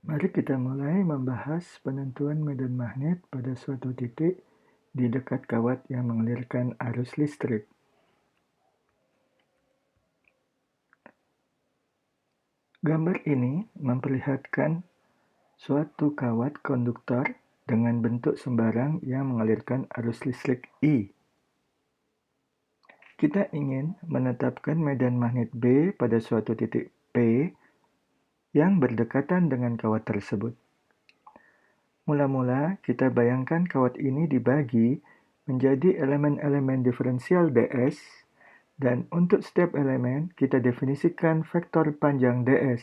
Mari kita mulai membahas penentuan medan magnet pada suatu titik di dekat kawat yang mengalirkan arus listrik. Gambar ini memperlihatkan suatu kawat konduktor dengan bentuk sembarang yang mengalirkan arus listrik I. Kita ingin menetapkan medan magnet B pada suatu titik P yang berdekatan dengan kawat tersebut. Mula-mula, kita bayangkan kawat ini dibagi menjadi elemen-elemen diferensial ds, dan untuk setiap elemen kita definisikan vektor panjang ds,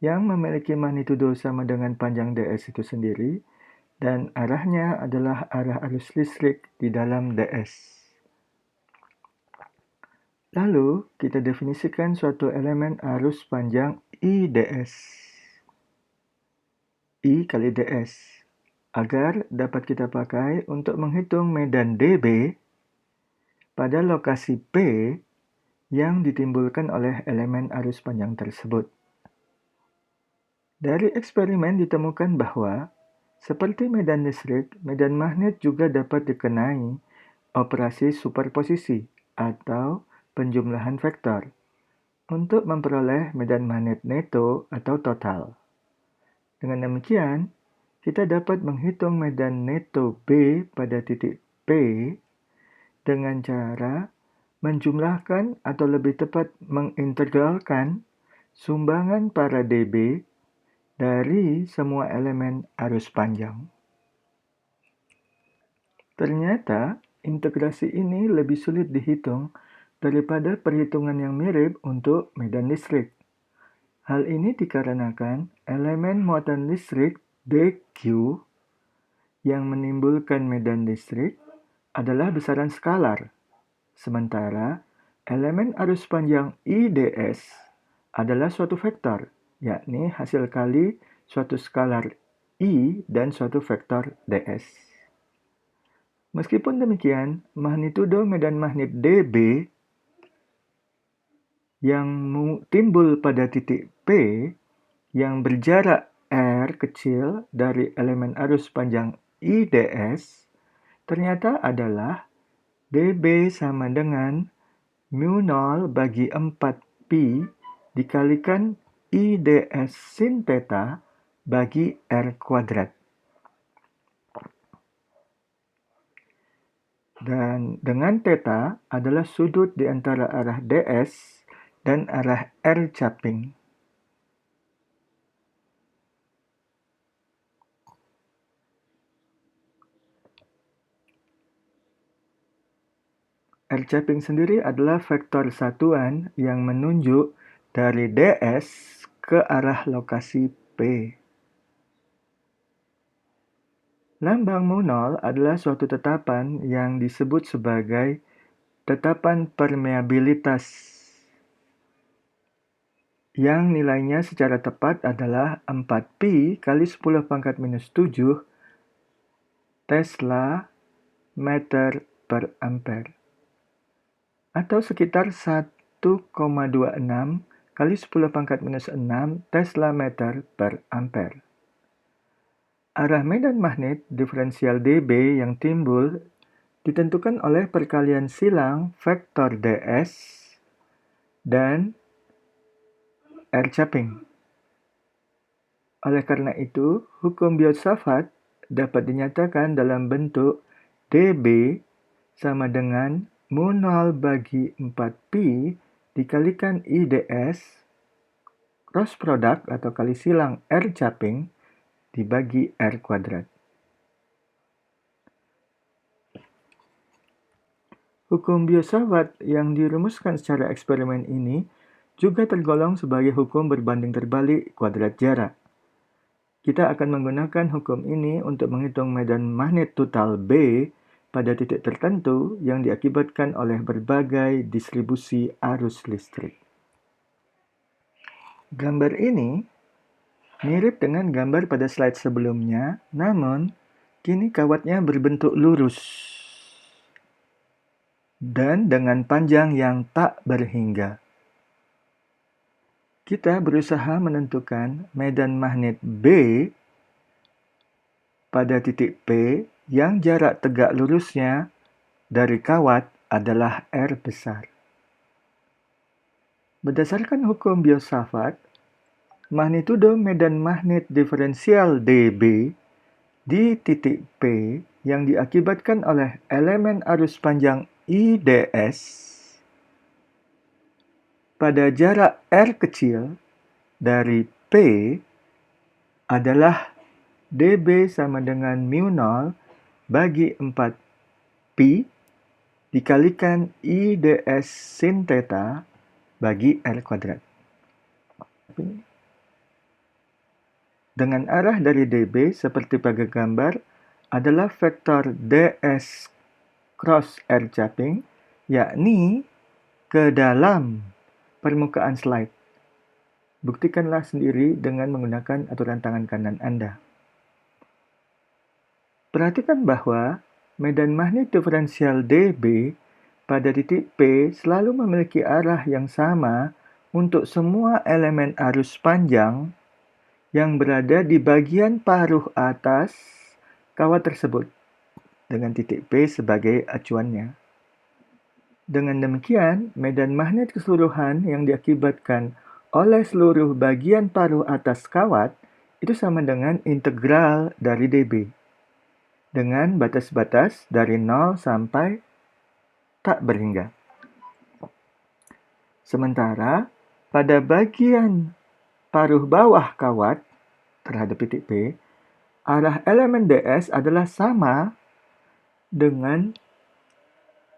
yang memiliki magnitudo sama dengan panjang ds itu sendiri, dan arahnya adalah arah arus listrik di dalam ds. Lalu, kita definisikan suatu elemen arus panjang IDS. I kali ds, agar dapat kita pakai untuk menghitung medan dB pada lokasi P yang ditimbulkan oleh elemen arus panjang tersebut. Dari eksperimen ditemukan bahwa, seperti medan listrik, medan magnet juga dapat dikenai operasi superposisi atau penjumlahan vektor untuk memperoleh medan magnet neto atau total. Dengan demikian, kita dapat menghitung medan neto B pada titik P dengan cara menjumlahkan atau lebih tepat mengintegralkan sumbangan para dB dari semua elemen arus panjang. Ternyata, integrasi ini lebih sulit dihitung daripada perhitungan yang mirip untuk medan listrik. Hal ini dikarenakan elemen muatan listrik dQ yang menimbulkan medan listrik adalah besaran skalar, sementara elemen arus panjang IDS adalah suatu vektor, yakni hasil kali suatu skalar I dan suatu vektor ds. Meskipun demikian, magnitudo medan magnet dB yang timbul pada titik P yang berjarak R kecil dari elemen arus panjang IDS ternyata adalah dB sama dengan mu0 bagi 4pi dikalikan IDS sin theta bagi R kuadrat. Dan dengan theta adalah sudut di antara arah ds dan arah R caping. R caping sendiri adalah vektor satuan yang menunjuk dari ds ke arah lokasi P. Lambang mu0 adalah suatu tetapan yang disebut sebagai tetapan permeabilitas, yang nilainya secara tepat adalah 4pi kali 10 pangkat minus 7 Tesla meter per ampere, atau sekitar 1,26 kali 10 pangkat minus 6 Tesla meter per ampere. Arah medan magnet diferensial dB yang timbul ditentukan oleh perkalian silang vektor ds dan R caping. Oleh karena itu, hukum Biot-Savart dapat dinyatakan dalam bentuk dB sama dengan mu0 bagi 4pi dikalikan IDS cross product atau kali silang R caping dibagi R kuadrat. Hukum Biot-Savart yang dirumuskan secara eksperimen ini juga tergolong sebagai hukum berbanding terbalik kuadrat jarak. Kita akan menggunakan hukum ini untuk menghitung medan magnet total B pada titik tertentu yang diakibatkan oleh berbagai distribusi arus listrik. Gambar ini mirip dengan gambar pada slide sebelumnya, namun kini kawatnya berbentuk lurus dan dengan panjang yang tak berhingga. Kita berusaha menentukan medan magnet B pada titik P yang jarak tegak lurusnya dari kawat adalah R besar. Berdasarkan hukum Biot-Savart, magnitudo medan magnet diferensial dB di titik P yang diakibatkan oleh elemen arus panjang IDS pada jarak R kecil dari P adalah dB sama dengan mu0 bagi 4pi dikalikan IDS sin theta bagi R kuadrat. Dengan arah dari dB seperti pada gambar adalah vektor ds cross R capping, yakni ke dalam permukaan slide. Buktikanlah sendiri dengan menggunakan aturan tangan kanan Anda. Perhatikan bahwa medan magnet diferensial dB pada titik P selalu memiliki arah yang sama untuk semua elemen arus panjang yang berada di bagian paruh atas kawat tersebut, dengan titik P sebagai acuannya. Dengan demikian, medan magnet keseluruhan yang diakibatkan oleh seluruh bagian paruh atas kawat itu sama dengan integral dari dB, dengan batas-batas dari 0 sampai tak berhingga. Sementara, pada bagian paruh bawah kawat terhadap titik P, arah elemen ds adalah sama dengan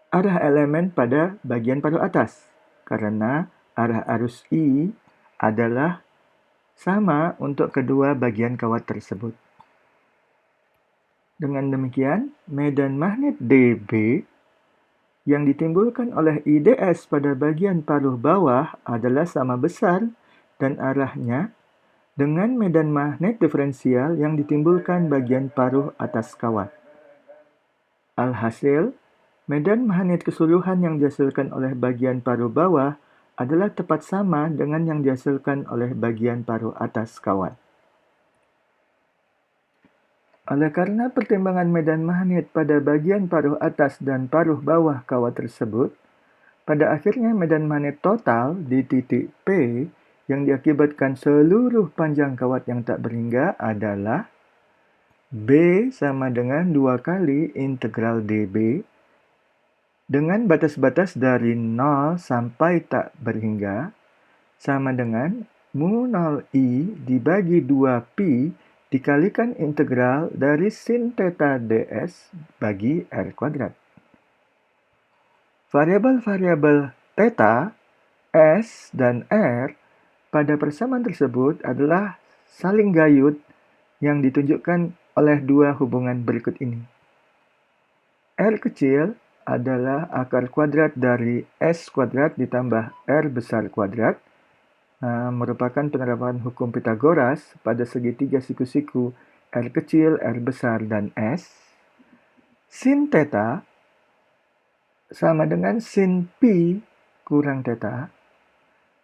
arah elemen pada bagian paruh atas, karena arah arus I adalah sama untuk kedua bagian kawat tersebut. Dengan demikian, medan magnet dB yang ditimbulkan oleh IDS pada bagian paruh bawah adalah sama besar dan arahnya dengan medan magnet diferensial yang ditimbulkan bagian paruh atas kawat. Alhasil, medan magnet keseluruhan yang dihasilkan oleh bagian paruh bawah adalah tepat sama dengan yang dihasilkan oleh bagian paruh atas kawat. Oleh karena pertimbangan medan magnet pada bagian paruh atas dan paruh bawah kawat tersebut, pada akhirnya medan magnet total di titik P yang diakibatkan seluruh panjang kawat yang tak berhingga adalah B sama dengan 2 kali integral dB dengan batas-batas dari 0 sampai tak berhingga sama dengan mu0I dibagi 2pi dikalikan integral dari sin theta ds bagi R kuadrat. Variabel-variabel theta, S, dan R pada persamaan tersebut adalah saling gayut yang ditunjukkan oleh dua hubungan berikut ini. R kecil adalah akar kuadrat dari S kuadrat ditambah R besar kuadrat, merupakan penerapan hukum Pythagoras pada segitiga siku-siku R kecil, R besar, dan S. Sin theta sama dengan sin pi kurang theta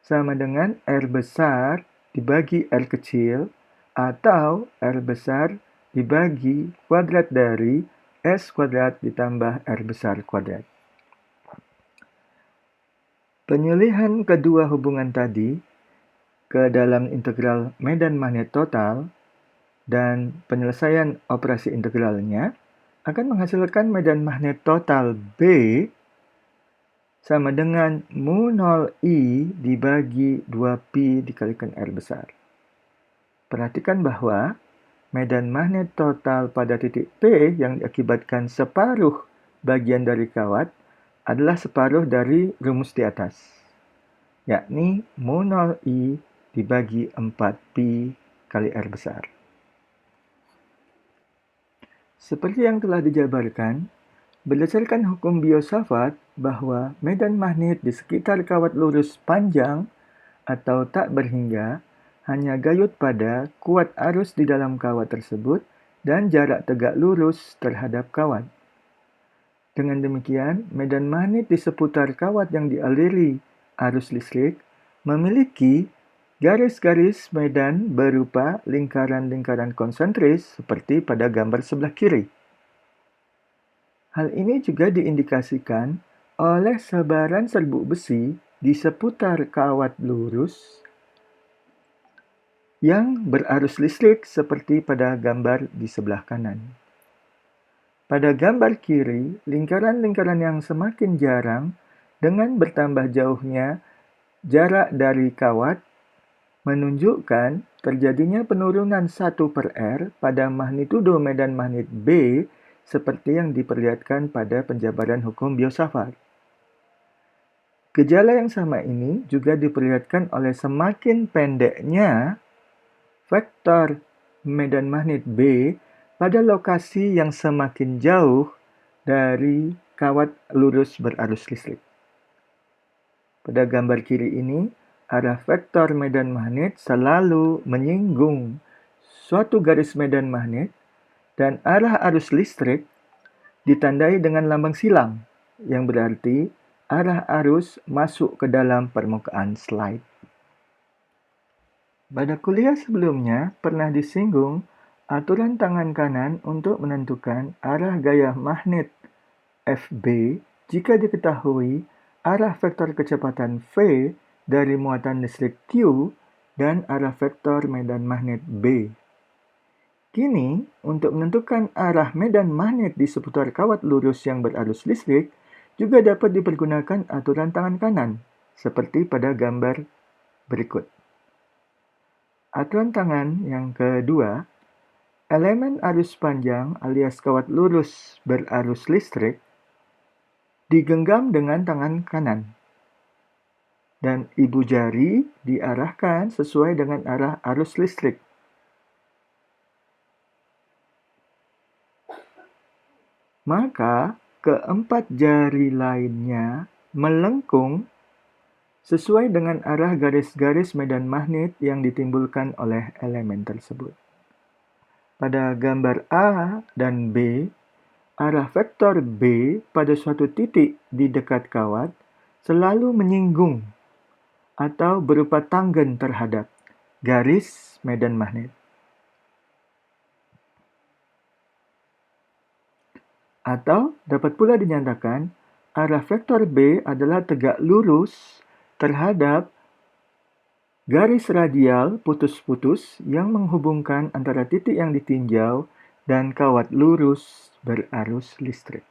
sama dengan R besar dibagi R kecil atau R besar dibagi kuadrat dari S kuadrat ditambah R besar kuadrat. Penyelihan kedua hubungan tadi ke dalam integral medan magnet total dan penyelesaian operasi integralnya akan menghasilkan medan magnet total B sama dengan mu0I dibagi 2pi dikalikan R besar. Perhatikan bahwa medan magnet total pada titik P yang diakibatkan separuh bagian dari kawat adalah separuh dari rumus di atas, yakni mu0I dibagi 4pi kali R besar. Seperti yang telah dijabarkan, berdasarkan hukum Biot-Savart bahwa medan magnet di sekitar kawat lurus panjang atau tak berhingga hanya gayut pada kuat arus di dalam kawat tersebut dan jarak tegak lurus terhadap kawat. Dengan demikian, medan magnet di seputar kawat yang dialiri arus listrik memiliki Garis-garis medan berupa lingkaran-lingkaran konsentris seperti pada gambar sebelah kiri. Hal ini juga diindikasikan oleh sebaran serbuk besi di seputar kawat lurus yang berarus listrik seperti pada gambar di sebelah kanan. Pada gambar kiri, lingkaran-lingkaran yang semakin jarang dengan bertambah jauhnya jarak dari kawat menunjukkan terjadinya penurunan 1/R pada magnitudo medan magnet B seperti yang diperlihatkan pada penjabaran hukum Biot-Savart. Gejala yang sama ini juga diperlihatkan oleh semakin pendeknya vektor medan magnet B pada lokasi yang semakin jauh dari kawat lurus berarus listrik. Pada gambar kiri ini, arah vektor medan magnet selalu menyinggung suatu garis medan magnet dan arah arus listrik ditandai dengan lambang silang, yang berarti arah arus masuk ke dalam permukaan slide. Pada kuliah sebelumnya pernah disinggung aturan tangan kanan untuk menentukan arah gaya magnet FB jika diketahui arah vektor kecepatan V dari muatan listrik Q dan arah vektor medan magnet B. Kini, untuk menentukan arah medan magnet di seputar kawat lurus yang berarus listrik, juga dapat dipergunakan aturan tangan kanan, seperti pada gambar berikut. Aturan tangan yang kedua, elemen arus panjang alias kawat lurus berarus listrik digenggam dengan tangan kanan, dan ibu jari diarahkan sesuai dengan arah arus listrik. Maka, keempat jari lainnya melengkung sesuai dengan arah garis-garis medan magnet yang ditimbulkan oleh elemen tersebut. Pada gambar A dan B, arah vektor B pada suatu titik di dekat kawat selalu menyinggung atau berupa tanggen terhadap garis medan magnet. Atau dapat pula dinyatakan arah vektor B adalah tegak lurus terhadap garis radial putus-putus yang menghubungkan antara titik yang ditinjau dan kawat lurus berarus listrik.